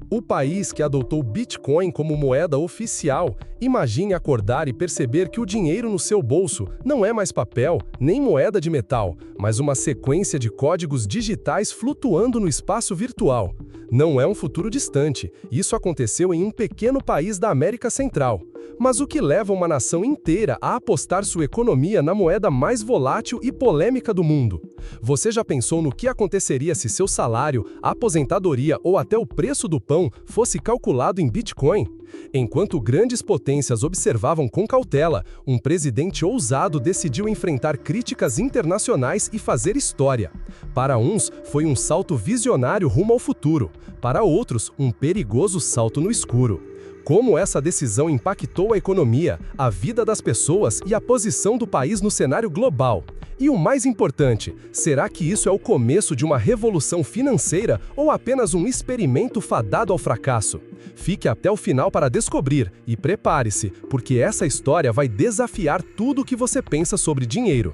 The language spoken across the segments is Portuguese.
O país que adotou Bitcoin como moeda oficial, imagine acordar e perceber que o dinheiro no seu bolso não é mais papel, nem moeda de metal, mas uma sequência de códigos digitais flutuando no espaço virtual. Não é um futuro distante, isso aconteceu em um pequeno país da América Central. Mas o que leva uma nação inteira a apostar sua economia na moeda mais volátil e polêmica do mundo? Você já pensou no que aconteceria se seu salário, aposentadoria ou até o preço do pão fosse calculado em Bitcoin? Enquanto grandes potências observavam com cautela, um presidente ousado decidiu enfrentar críticas internacionais e fazer história. Para uns, foi um salto visionário rumo ao futuro. Para outros, um perigoso salto no escuro. Como essa decisão impactou a economia, a vida das pessoas e a posição do país no cenário global? E o mais importante, será que isso é o começo de uma revolução financeira ou apenas um experimento fadado ao fracasso? Fique até o final para descobrir e prepare-se, porque essa história vai desafiar tudo o que você pensa sobre dinheiro.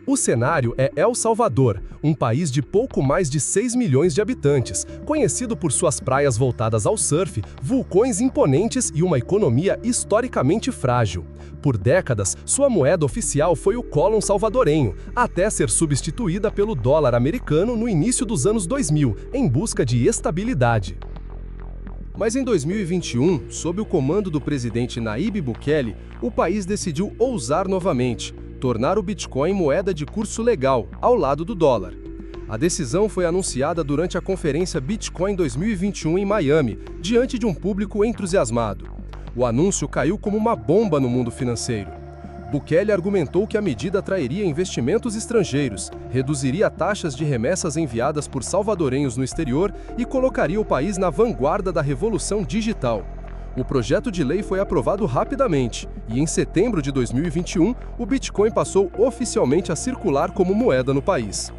O cenário é El Salvador, um país de pouco mais de 6 milhões de habitantes, conhecido por suas praias voltadas ao surf, vulcões imponentes e uma economia historicamente frágil. Por décadas, sua moeda oficial foi o colon salvadorenho, até ser substituída pelo dólar americano no início dos anos 2000, em busca de estabilidade. Mas em 2021, sob o comando do presidente Nayib Bukele, o país decidiu ousar novamente, tornar o Bitcoin moeda de curso legal, ao lado do dólar. A decisão foi anunciada durante a conferência Bitcoin 2021 em Miami, diante de um público entusiasmado. O anúncio caiu como uma bomba no mundo financeiro. Bukele argumentou que a medida atrairia investimentos estrangeiros, reduziria taxas de remessas enviadas por salvadorenhos no exterior e colocaria o país na vanguarda da revolução digital. O projeto de lei foi aprovado rapidamente e, em setembro de 2021, o Bitcoin passou oficialmente a circular como moeda no país.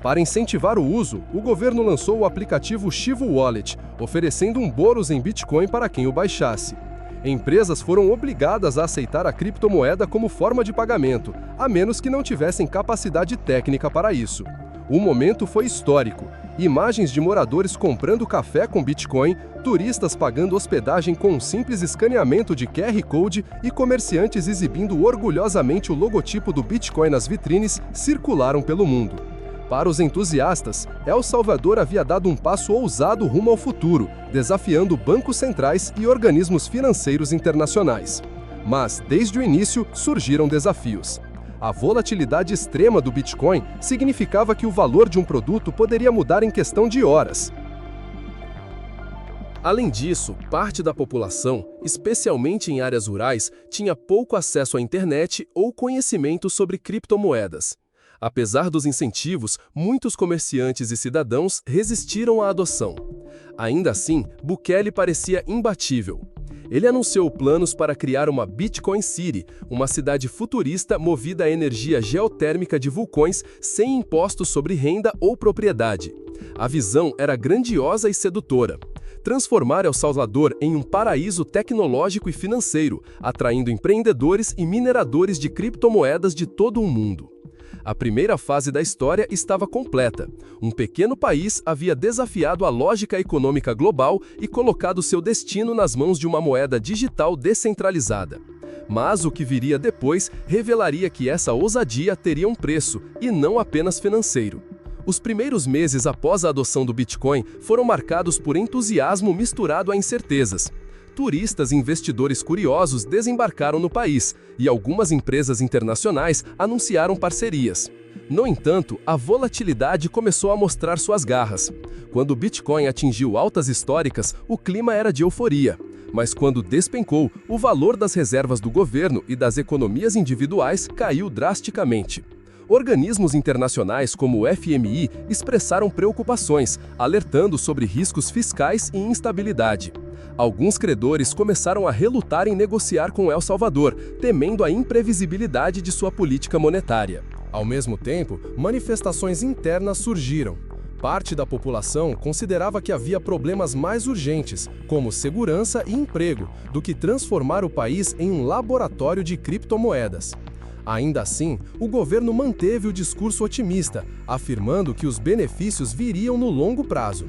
Para incentivar o uso, o governo lançou o aplicativo Chivo Wallet, oferecendo um bônus em Bitcoin para quem o baixasse. Empresas foram obrigadas a aceitar a criptomoeda como forma de pagamento, a menos que não tivessem capacidade técnica para isso. O momento foi histórico. Imagens de moradores comprando café com Bitcoin, turistas pagando hospedagem com um simples escaneamento de QR Code e comerciantes exibindo orgulhosamente o logotipo do Bitcoin nas vitrines circularam pelo mundo. Para os entusiastas, El Salvador havia dado um passo ousado rumo ao futuro, desafiando bancos centrais e organismos financeiros internacionais. Mas, desde o início, surgiram desafios. A volatilidade extrema do Bitcoin significava que o valor de um produto poderia mudar em questão de horas. Além disso, parte da população, especialmente em áreas rurais, tinha pouco acesso à internet ou conhecimento sobre criptomoedas. Apesar dos incentivos, muitos comerciantes e cidadãos resistiram à adoção. Ainda assim, Bukele parecia imbatível. Ele anunciou planos para criar uma Bitcoin City, uma cidade futurista movida à energia geotérmica de vulcões sem impostos sobre renda ou propriedade. A visão era grandiosa e sedutora. Transformar El Salvador em um paraíso tecnológico e financeiro, atraindo empreendedores e mineradores de criptomoedas de todo o mundo. A primeira fase da história estava completa. Um pequeno país havia desafiado a lógica econômica global e colocado seu destino nas mãos de uma moeda digital descentralizada. Mas o que viria depois revelaria que essa ousadia teria um preço, e não apenas financeiro. Os primeiros meses após a adoção do Bitcoin foram marcados por entusiasmo misturado a incertezas. Turistas e investidores curiosos desembarcaram no país, e algumas empresas internacionais anunciaram parcerias. No entanto, a volatilidade começou a mostrar suas garras. Quando o Bitcoin atingiu altas históricas, o clima era de euforia. Mas quando despencou, o valor das reservas do governo e das economias individuais caiu drasticamente. Organismos internacionais como o FMI expressaram preocupações, alertando sobre riscos fiscais e instabilidade. Alguns credores começaram a relutar em negociar com El Salvador, temendo a imprevisibilidade de sua política monetária. Ao mesmo tempo, manifestações internas surgiram. Parte da população considerava que havia problemas mais urgentes, como segurança e emprego, do que transformar o país em um laboratório de criptomoedas. Ainda assim, o governo manteve o discurso otimista, afirmando que os benefícios viriam no longo prazo.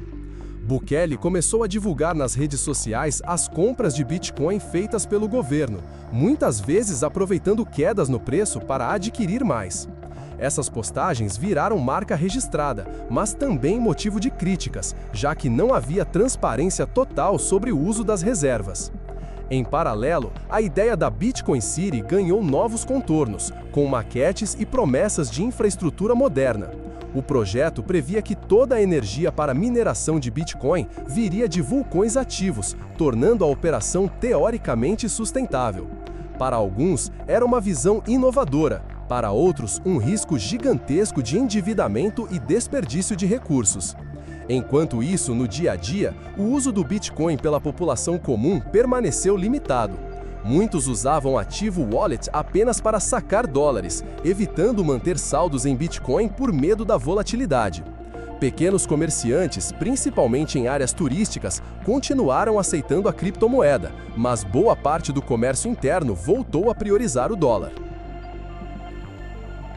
Bukele começou a divulgar nas redes sociais as compras de Bitcoin feitas pelo governo, muitas vezes aproveitando quedas no preço para adquirir mais. Essas postagens viraram marca registrada, mas também motivo de críticas, já que não havia transparência total sobre o uso das reservas. Em paralelo, a ideia da Bitcoin City ganhou novos contornos, com maquetes e promessas de infraestrutura moderna. O projeto previa que toda a energia para mineração de Bitcoin viria de vulcões ativos, tornando a operação teoricamente sustentável. Para alguns, era uma visão inovadora, para outros, um risco gigantesco de endividamento e desperdício de recursos. Enquanto isso, no dia a dia, o uso do Bitcoin pela população comum permaneceu limitado. Muitos usavam o ativo wallet apenas para sacar dólares, evitando manter saldos em Bitcoin por medo da volatilidade. Pequenos comerciantes, principalmente em áreas turísticas, continuaram aceitando a criptomoeda, mas boa parte do comércio interno voltou a priorizar o dólar.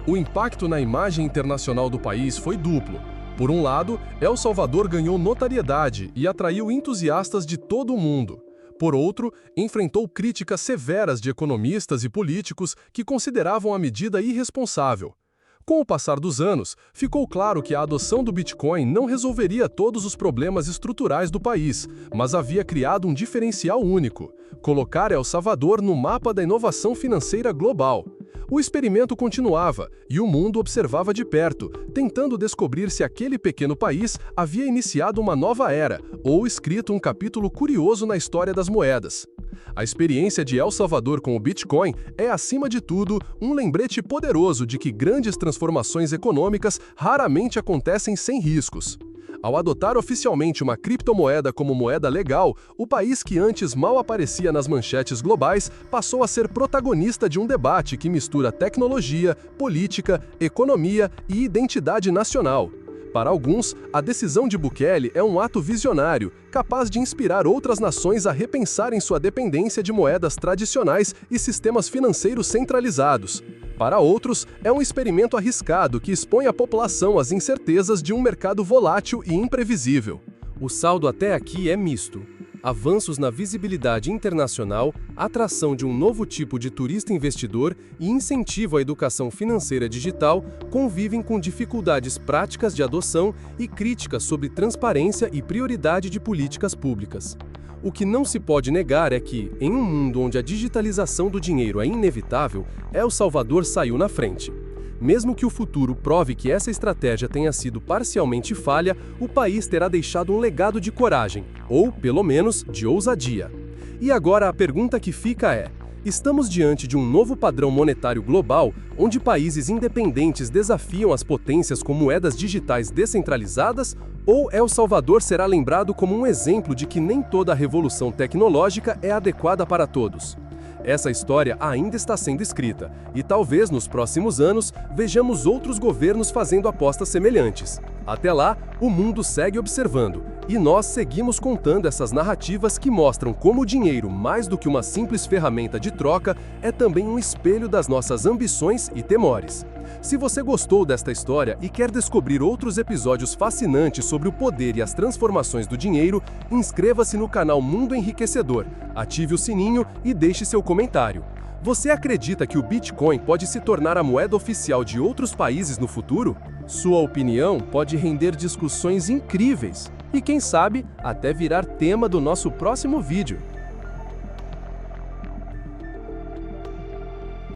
O impacto na imagem internacional do país foi duplo. Por um lado, El Salvador ganhou notoriedade e atraiu entusiastas de todo o mundo. Por outro, enfrentou críticas severas de economistas e políticos que consideravam a medida irresponsável. Com o passar dos anos, ficou claro que a adoção do Bitcoin não resolveria todos os problemas estruturais do país, mas havia criado um diferencial único: colocar El Salvador no mapa da inovação financeira global. O experimento continuava, e o mundo observava de perto, tentando descobrir se aquele pequeno país havia iniciado uma nova era, ou escrito um capítulo curioso na história das moedas. A experiência de El Salvador com o Bitcoin é, acima de tudo, um lembrete poderoso de que grandes transformações econômicas raramente acontecem sem riscos. Ao adotar oficialmente uma criptomoeda como moeda legal, o país que antes mal aparecia nas manchetes globais passou a ser protagonista de um debate que mistura tecnologia, política, economia e identidade nacional. Para alguns, a decisão de Bukele é um ato visionário, capaz de inspirar outras nações a repensarem sua dependência de moedas tradicionais e sistemas financeiros centralizados. Para outros, é um experimento arriscado que expõe a população às incertezas de um mercado volátil e imprevisível. O saldo até aqui é misto. Avanços na visibilidade internacional, atração de um novo tipo de turista investidor e incentivo à educação financeira digital convivem com dificuldades práticas de adoção e críticas sobre transparência e prioridade de políticas públicas. O que não se pode negar é que, em um mundo onde a digitalização do dinheiro é inevitável, El Salvador saiu na frente. Mesmo que o futuro prove que essa estratégia tenha sido parcialmente falha, o país terá deixado um legado de coragem, ou, pelo menos, de ousadia. E agora a pergunta que fica é: estamos diante de um novo padrão monetário global, onde países independentes desafiam as potências com moedas digitais descentralizadas? Ou El Salvador será lembrado como um exemplo de que nem toda a revolução tecnológica é adequada para todos? Essa história ainda está sendo escrita, e talvez nos próximos anos vejamos outros governos fazendo apostas semelhantes. Até lá, o mundo segue observando, e nós seguimos contando essas narrativas que mostram como o dinheiro, mais do que uma simples ferramenta de troca, é também um espelho das nossas ambições e temores. Se você gostou desta história e quer descobrir outros episódios fascinantes sobre o poder e as transformações do dinheiro, inscreva-se no canal Mundo Enriquecedor, ative o sininho e deixe seu comentário. Você acredita que o Bitcoin pode se tornar a moeda oficial de outros países no futuro? Sua opinião pode render discussões incríveis e, quem sabe, até virar tema do nosso próximo vídeo.